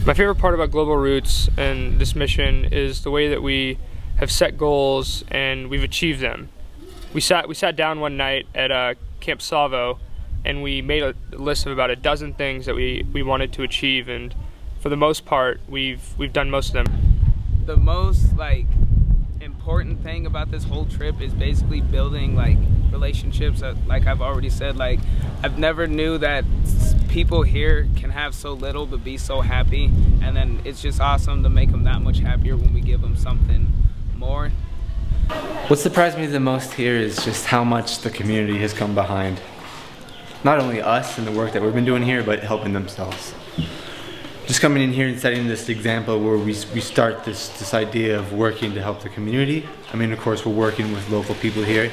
My favorite part about Global Roots and this mission is the way that we have set goals and we've achieved them. We sat down one night at Camp Salvo and we made a list of about a dozen things that we wanted to achieve, and for the most part we've done most of them. The most important thing about this whole trip is basically building relationships. Like I've already said, I've never knew that people here can have so little but be so happy, and then it's just awesome to make them that much happier when we give them something more. What surprised me the most here is just how much the community has come behind. Not only us and the work that we've been doing here, but helping themselves. Just coming in here and setting this example where we start this idea of working to help the community. I mean, of course, we're working with local people here,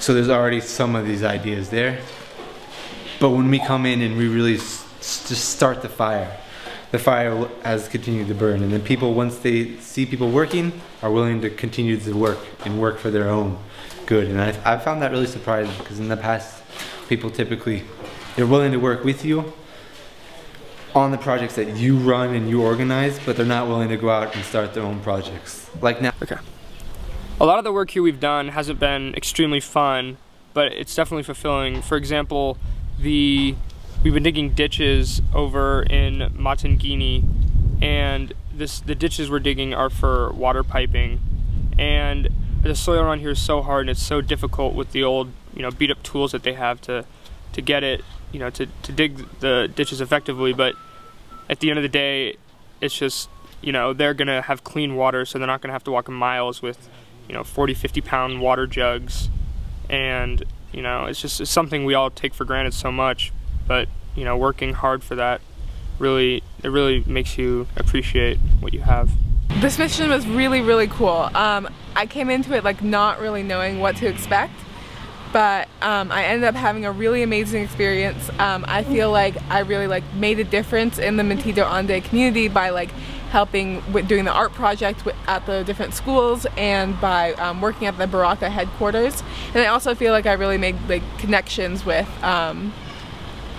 so there's already some of these ideas there. But when we come in and we really just start the fire has continued to burn, and then people, once they see people working, are willing to continue to work and work for their own good. And I found that really surprising, because in the past, people typically, they're willing to work with you on the projects that you run and you organize, but they're not willing to go out and start their own projects. Like now. Okay. A lot of the work here we've done hasn't been extremely fun, but it's definitely fulfilling. For example, we've been digging ditches over in Matangini, and the ditches we're digging are for water piping, and the soil around here is so hard and it's so difficult with the old, beat up tools that they have to get it, to dig the ditches effectively. But at the end of the day, it's just, they're gonna have clean water, so they're not gonna have to walk miles with 40-50 pound water jugs, and it's something we all take for granted so much, but working hard for that really makes you appreciate what you have. This mission was really cool. I came into it not really knowing what to expect, but I ended up having a really amazing experience. I feel like I really made a difference in the Metido Ande community by helping with doing the art project at the different schools, and by working at the Baraka headquarters. And I also feel like I really made connections with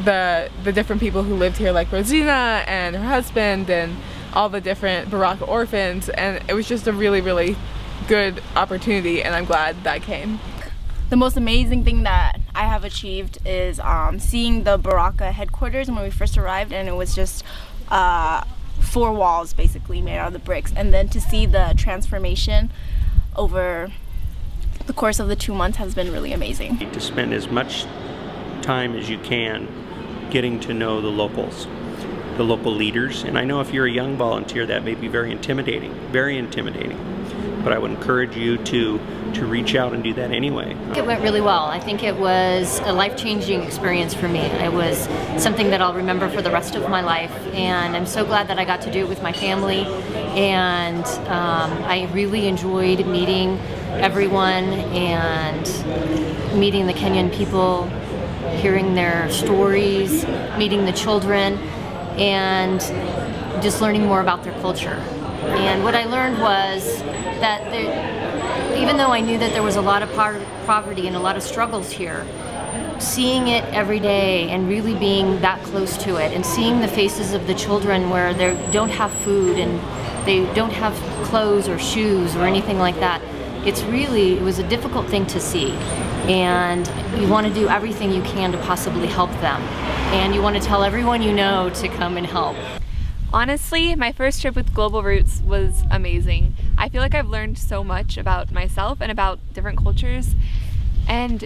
the different people who lived here, like Rosina and her husband and all the different Baraka orphans, and it was just a really good opportunity, and I'm glad that I came. The most amazing thing that I have achieved is seeing the Baraka headquarters when we first arrived, and it was just 4 walls basically made out of the bricks, and then to see the transformation over the course of the 2 months has been really amazing. To spend as much time as you can getting to know the locals, the local leaders, and I know if you're a young volunteer that may be very intimidating, but I would encourage you to reach out and do that anyway. It went really well. I think it was a life-changing experience for me. It was something that I'll remember for the rest of my life, and I'm so glad that I got to do it with my family, and I really enjoyed meeting everyone and meeting the Kenyan people, hearing their stories, meeting the children, and just learning more about their culture. And what I learned was that even though I knew that there was a lot of poverty and a lot of struggles here, seeing it every day and really being that close to it, and seeing the faces of the children where they don't have food and they don't have clothes or shoes or anything like that, it was a difficult thing to see. And you want to do everything you can to possibly help them. And you want to tell everyone you know to come and help. Honestly, my first trip with Global Roots was amazing. I feel like I've learned so much about myself and about different cultures, and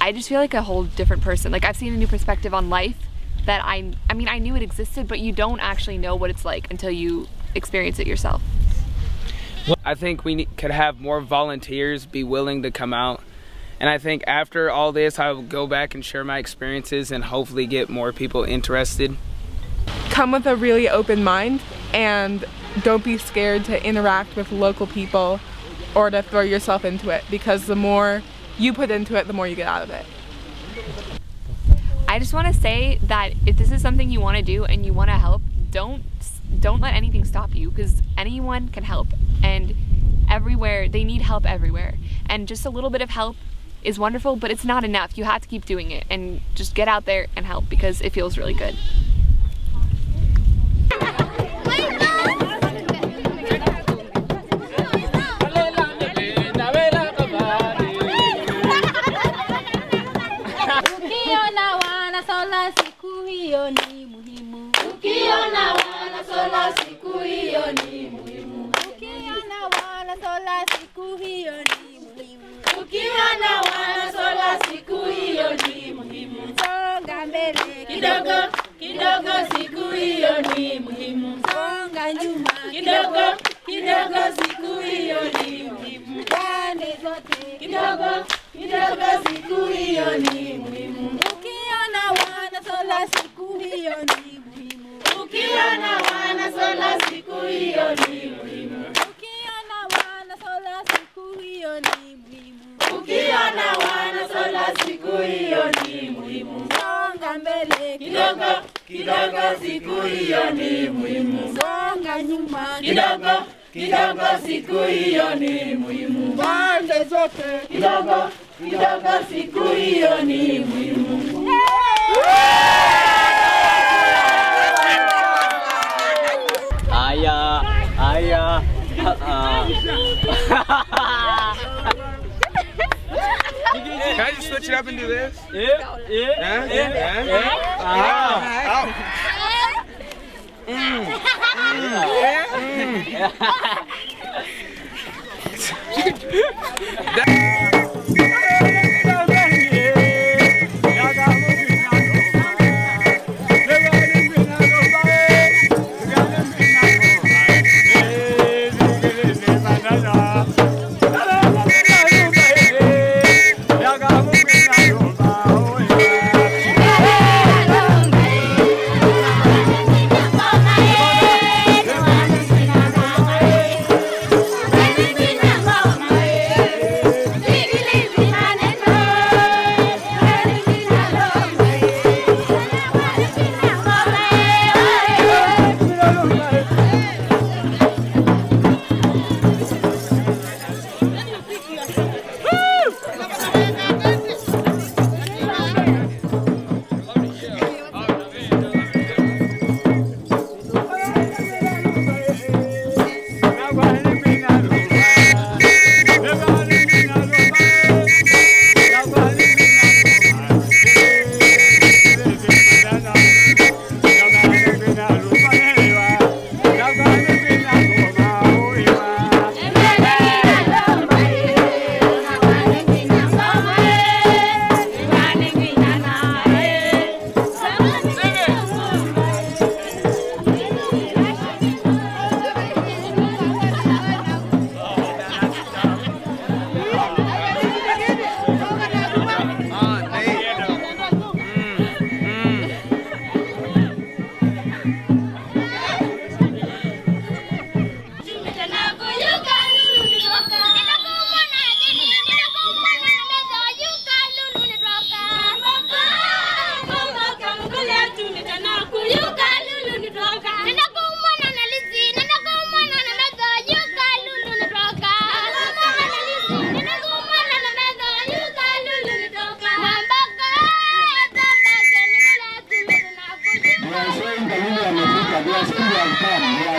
I just feel like a whole different person. I've seen a new perspective on life that I mean, I knew it existed, but you don't actually know what it's like until you experience it yourself. I think we could have more volunteers be willing to come out, and I think after all this I will go back and share my experiences and hopefully get more people interested. Come with a really open mind, and don't be scared to interact with local people or to throw yourself into it, because the more you put into it, the more you get out of it. I just want to say that if this is something you want to do and you want to help, don't let anything stop you, because anyone can help, and they need help everywhere. And just a little bit of help is wonderful, but it's not enough. You have to keep doing it, and just get out there and help, because it feels really good. hiyo ni muhimu. Ukiona wanasola siku hiyo ni muhimu. Ukiona wanasola siku hiyo ni muhimu. Ukiona wanasola siku hiyo ni muhimu. Songa mbele kidogo kidogo, siku hiyo ni muhimu. Songa nyuma kidogo kidogo, siku hiyo ni muhimu. Pande zote kidogo kidogo, siku hiyo ni muhimu. Ukiona wanasola siku hiyo ni muhimu. Ukiona wanasola siku hiyo ni muhimu. Ukiona wanasola siku hiyo ni muhimu. Ukiona wanasola siku hiyo ni muhimu. Songa mbele kidogo kidogo, siku hiyo ni muhimu. Songa nyuma kidogo kidogo, siku hiyo ni muhimu. Pande zote kidogo kidogo, siku hiyo ni muhimu. Aya, aya. Can I just switch it up and do this? Yeah, Biasanya amefika, biasanya